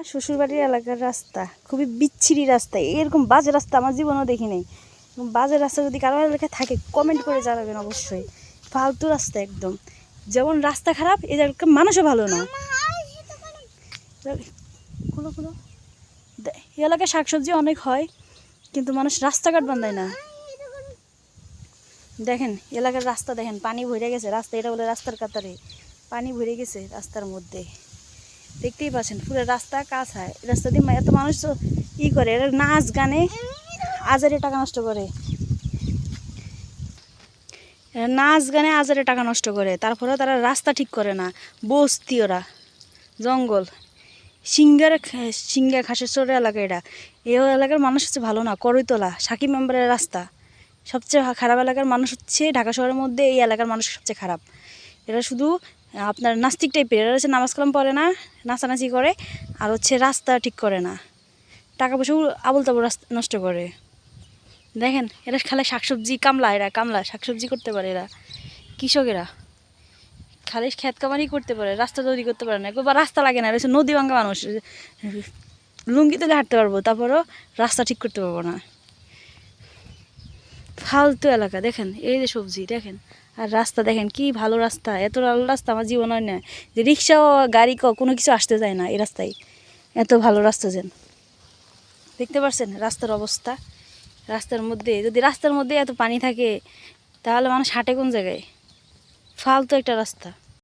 আমার শ্বশুরবাড়ির এলাকার রাস্তা খুবই বিচ্ছিরি রাস্তা, এরকম বাজে রাস্তা আমার জীবনেও দেখি নাই। বাজে রাস্তা যদি কারো এলাকায় থাকে কমেন্ট করে জানাবেন অবশ্যই। ফালতু রাস্তা একদম, যেমন রাস্তা খারাপ এই এলাকার মানুষও ভালো না। এই এলাকায় শাকসবজি অনেক হয় কিন্তু মানুষ রাস্তাঘাট বান্ধায় না। দেখেন এলাকার রাস্তা দেখেন, পানি ভরে গেছে রাস্তা, এটা বলে রাস্তার কাতারে পানি ভরে গেছে রাস্তার মধ্যে, দেখতেই পাচ্ছেন পুরো রাস্তা কাঁচা। রাস্তা দিয়ে এত মানুষ তো করে, এরা নাচ গানে হাজারে টাকা নষ্ট করে, নাচ গানে হাজারে টাকা নষ্ট করে, তারপরেও তারা রাস্তা ঠিক করে না। বস্তি ওরা, জঙ্গল, সিঙ্গা ঘাসের চোর এলাকা। এটা এই এলাকার মানুষ হচ্ছে ভালো না। করইতলা সাকিব মেম্বারের রাস্তা সবচেয়ে খারাপ এলাকার মানুষ হচ্ছে ঢাকা শহরের মধ্যে এই এলাকার মানুষ সবচেয়ে খারাপ। এরা শুধু আপনার নাস্তিক টাইপের, এরা হচ্ছে নামাজ কালাম পড়ে না, নাচানাচি করে, আর হচ্ছে রাস্তা ঠিক করে না, টাকা পয়সা আবল তাবল রাস্তা নষ্ট করে। দেখেন এরা খালি শাকসবজি কামলা, এরা কামলা শাকসবজি করতে পারে, এরা কৃষকেরা খালি খেত কামারি করতে পারে, রাস্তা তৈরি করতে পারে না। একবার রাস্তা লাগে না, এরা হচ্ছে নদী ভাঙ্গা মানুষ, লুঙ্গি তুলে হাঁটতে পারবো তারপরও রাস্তা ঠিক করতে পারবো না। ফালতু এলাকা। দেখেন এই যে সবজি দেখেন, আর রাস্তা দেখেন কি ভালো রাস্তা, এত ভালো রাস্তা আমার জীবন হয় না, যে রিক্সাও গাড়ি কোনো কিছু আসতে যায় না এই রাস্তায়, এত ভালো রাস্তা। যেন দেখতে পাচ্ছেন রাস্তার অবস্থা। রাস্তার মধ্যে যদি রাস্তার মধ্যে এত পানি থাকে তাহলে মানুষ হাঁটে কোন জায়গায়? ফালতু একটা রাস্তা।